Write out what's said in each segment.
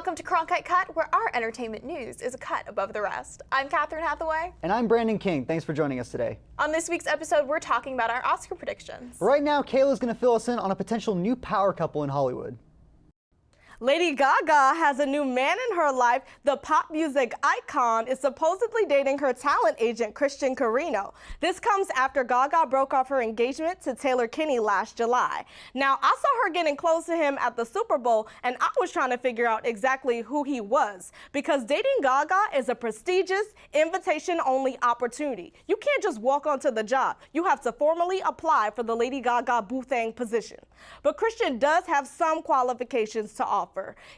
Welcome to Cronkite Cut, where our entertainment news is a cut above the rest. I'm Catherine Hathaway. And I'm Brandon King. Thanks for joining us today. On this week's episode, we're talking about our Oscar predictions. Right now, Kayla's going to fill us in on a potential new power couple in Hollywood. Lady Gaga has a new man in her life. The pop music icon is supposedly dating her talent agent, Christian Carino. This comes after Gaga broke off her engagement to Taylor Kinney last July. Now, I saw her getting close to him at the Super Bowl, and I was trying to figure out exactly who he was, because dating Gaga is a prestigious, invitation-only opportunity. You can't just walk onto the job. You have to formally apply for the Lady Gaga Boothang position. But Christian does have some qualifications to offer.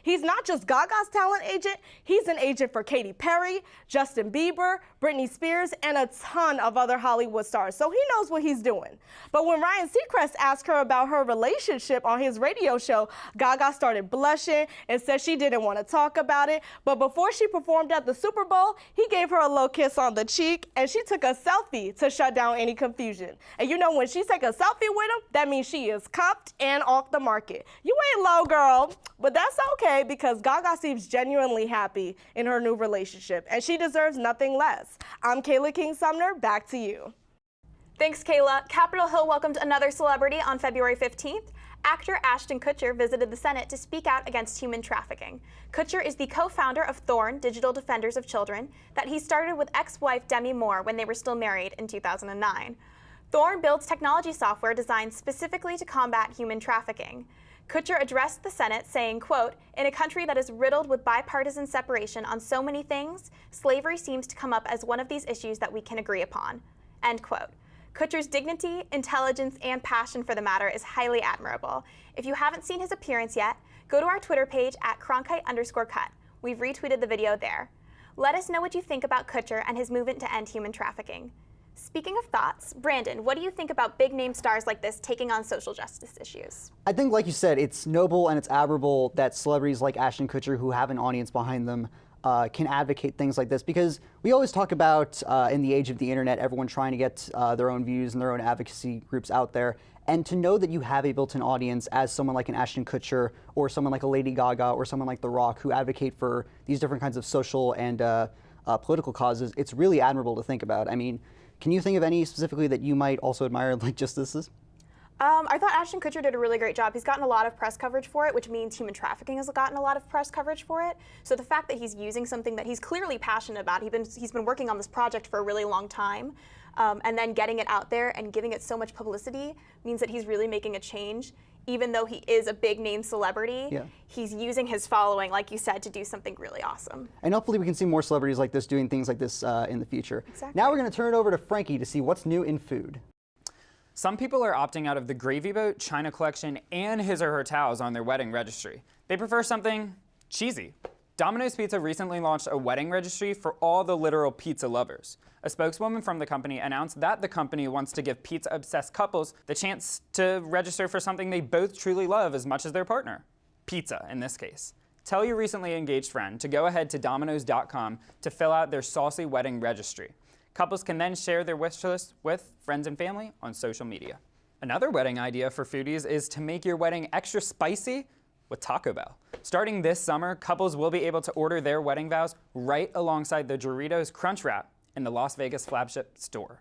He's not just Gaga's talent agent, he's an agent for Katy Perry, Justin Bieber, Britney Spears, and a ton of other Hollywood stars, so he knows what he's doing. But when Ryan Seacrest asked her about her relationship on his radio show, Gaga started blushing and said she didn't want to talk about it. But before she performed at the Super Bowl, he gave her a little kiss on the cheek, and she took a selfie to shut down any confusion. And you know, when she takes a selfie with him, that means she is cuffed and off the market. You ain't low, girl, but that's okay, because Gaga seems genuinely happy in her new relationship, and she deserves nothing less. I'm Kayla King-Sumner, back to you. Thanks, Kayla. Capitol Hill welcomed another celebrity on February 15th. Actor Ashton Kutcher visited the Senate to speak out against human trafficking. Kutcher is the co-founder of Thorn Digital Defenders of Children that he started with ex-wife Demi Moore when they were still married in 2009. Thorn builds technology software designed specifically to combat human trafficking. Kutcher addressed the Senate saying, quote, "In a country that is riddled with bipartisan separation on so many things, slavery seems to come up as one of these issues that we can agree upon," end quote. Kutcher's dignity, intelligence, and passion for the matter is highly admirable. If you haven't seen his appearance yet, go to our Twitter page at Cronkite_cut. We've retweeted the video there. Let us know what you think about Kutcher and his movement to end human trafficking. Speaking of thoughts, Brandon, what do you think about big-name stars like this taking on social justice issues? I think, like you said, it's noble and it's admirable that celebrities like Ashton Kutcher, who have an audience behind them, can advocate things like this, because we always talk about, in the age of the internet, everyone trying to get their own views and their own advocacy groups out there. And to know that you have a built-in audience as someone like an Ashton Kutcher or someone like a Lady Gaga or someone like The Rock, who advocate for these different kinds of social and political causes, it's really admirable to think about. I mean, can you think of any specifically that you might also admire like justices? I thought Ashton Kutcher did a really great job. He's gotten a lot of press coverage for it, which means human trafficking has gotten a lot of press coverage for it. So the fact that he's using something that he's clearly passionate about, he's been working on this project for a really long time, and then getting it out there and giving it so much publicity means that he's really making a change. Even though he is a big name celebrity, he's using his following, like you said, to do something really awesome. And hopefully we can see more celebrities like this doing things like this in the future. Exactly. Now we're going to turn it over to Frankie to see what's new in food. Some people are opting out of the Gravy Boat, China Collection, and his or her towels on their wedding registry. They prefer something cheesy. Domino's Pizza recently launched a wedding registry for all the literal pizza lovers. A spokeswoman from the company announced that the company wants to give pizza-obsessed couples the chance to register for something they both truly love as much as their partner. Pizza, in this case. Tell your recently engaged friend to go ahead to Domino's.com to fill out their saucy wedding registry. Couples can then share their wish list with friends and family on social media. Another wedding idea for foodies is to make your wedding extra spicy with Taco Bell. Starting this summer, couples will be able to order their wedding vows right alongside the Doritos Crunch Wrap in the Las Vegas flagship store.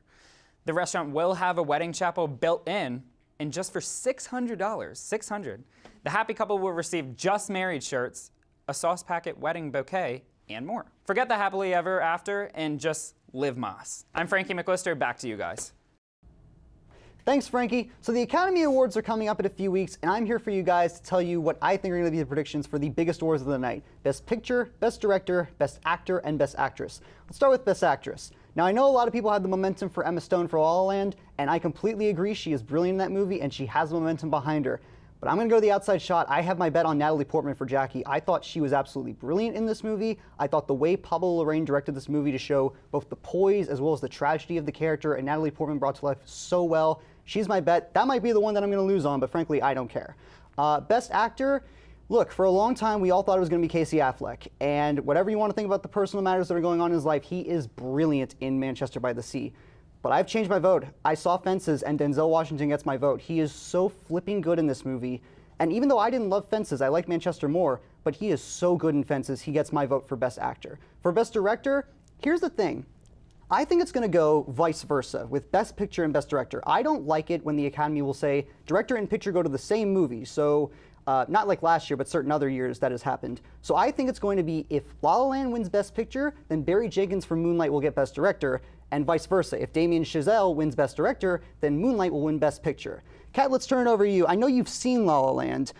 The restaurant will have a wedding chapel built in, and just for $600, $600, the happy couple will receive just married shirts, a sauce packet wedding bouquet, and more. Forget the happily ever after and just live Mas. I'm Frankie McWhister, back to you guys. Thanks, Frankie. So the Academy Awards are coming up in a few weeks, and I'm here for you guys to tell you what I think are going to be the predictions for the biggest awards of the night. Best Picture, Best Director, Best Actor, and Best Actress. Let's start with Best Actress. Now, I know a lot of people had the momentum for Emma Stone for La La Land, and I completely agree. She is brilliant in that movie, and she has momentum behind her. But I'm going to go the outside shot. I have my bet on Natalie Portman for Jackie. I thought she was absolutely brilliant in this movie. I thought the way Pablo Larraín directed this movie to show both the poise as well as the tragedy of the character, and Natalie Portman brought to life so well. She's my bet. That might be the one that I'm going to lose on, but frankly, I don't care. Best Actor, look, for a long time, we all thought it was going to be Casey Affleck. And whatever you want to think about the personal matters that are going on in his life, he is brilliant in Manchester by the Sea. But I've changed my vote. I saw Fences, and Denzel Washington gets my vote. He is so flipping good in this movie. And even though I didn't love Fences, I like Manchester more, but he is so good in Fences, he gets my vote for Best Actor. For Best Director, here's the thing. I think it's going to go vice versa with Best Picture and Best Director. I don't like it when the Academy will say director and picture go to the same movie. So not like last year, but certain other years that has happened. So I think it's going to be if La La Land wins Best Picture, then Barry Jenkins for Moonlight will get Best Director, and vice versa. If Damien Chazelle wins Best Director, then Moonlight will win Best Picture. Kat, let's turn it over to you. I know you've seen La La Land.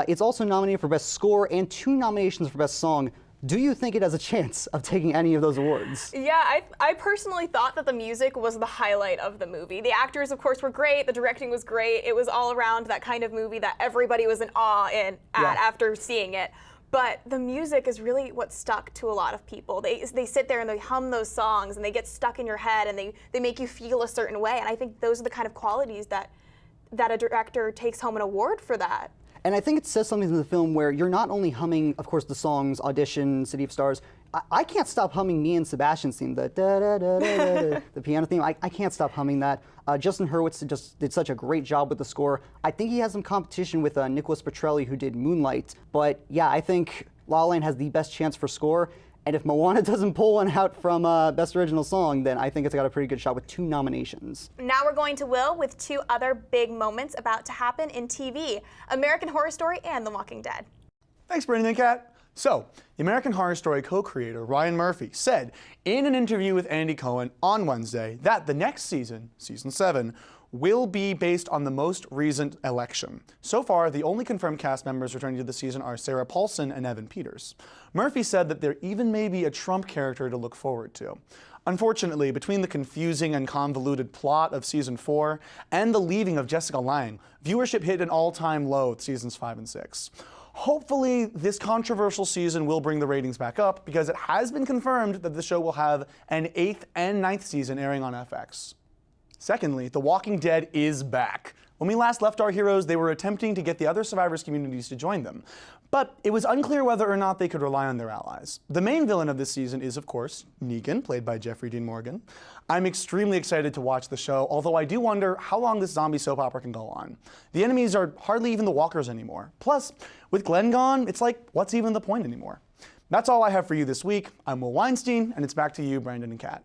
It's also nominated for Best Score and 2 nominations for Best Song. Do you think it has a chance of taking any of those awards? Yeah, I personally thought that the music was the highlight of the movie. The actors, of course, were great. The directing was great. It was all around that kind of movie that everybody was in awe after seeing it. But the music is really what stuck to a lot of people. They sit there and they hum those songs and they get stuck in your head and they make you feel a certain way. And I think those are the kind of qualities that a director takes home an award for that. And I think it says something in the film where you're not only humming, of course, the songs, Audition, City of Stars. I can't stop humming me and Sebastian's theme, the da-da-da-da-da, the piano theme. I can't stop humming that. Justin Hurwitz just did such a great job with the score. I think he has some competition with Nicholas Petrelli, who did Moonlight. But yeah, I think La La Land has the best chance for score. And if Moana doesn't pull one out from Best Original Song, then I think it's got a pretty good shot with 2 nominations. Now we're going to Will with 2 other big moments about to happen in TV, American Horror Story and The Walking Dead. Thanks, Brandon and Kat. So, the American Horror Story co-creator Ryan Murphy said in an interview with Andy Cohen on Wednesday that the next season, season 7, will be based on the most recent election. So far, the only confirmed cast members returning to the season are Sarah Paulson and Evan Peters. Murphy said that there even may be a Trump character to look forward to. Unfortunately, between the confusing and convoluted plot of season 4 and the leaving of Jessica Lange, viewership hit an all-time low with seasons 5 and 6. Hopefully, this controversial season will bring the ratings back up because it has been confirmed that the show will have an 8th and 9th season airing on FX. Secondly, The Walking Dead is back. When we last left our heroes, they were attempting to get the other survivors' communities to join them. But it was unclear whether or not they could rely on their allies. The main villain of this season is, of course, Negan, played by Jeffrey Dean Morgan. I'm extremely excited to watch the show, although I do wonder how long this zombie soap opera can go on. The enemies are hardly even the walkers anymore. Plus, with Glenn gone, it's like, what's even the point anymore? That's all I have for you this week. I'm Will Weinstein, and it's back to you, Brandon and Kat.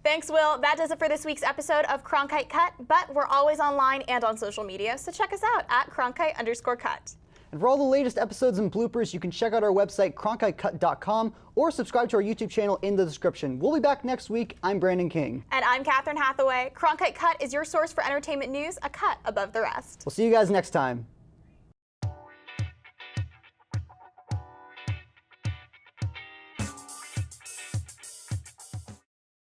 Thanks, Will. That does it for this week's episode of Cronkite Cut, but we're always online and on social media, so check us out at Cronkite_cut. And for all the latest episodes and bloopers, you can check out our website, cronkitecut.com, or subscribe to our YouTube channel in the description. We'll be back next week. I'm Brandon King. And I'm Catherine Hathaway. Cronkite Cut is your source for entertainment news, a cut above the rest. We'll see you guys next time.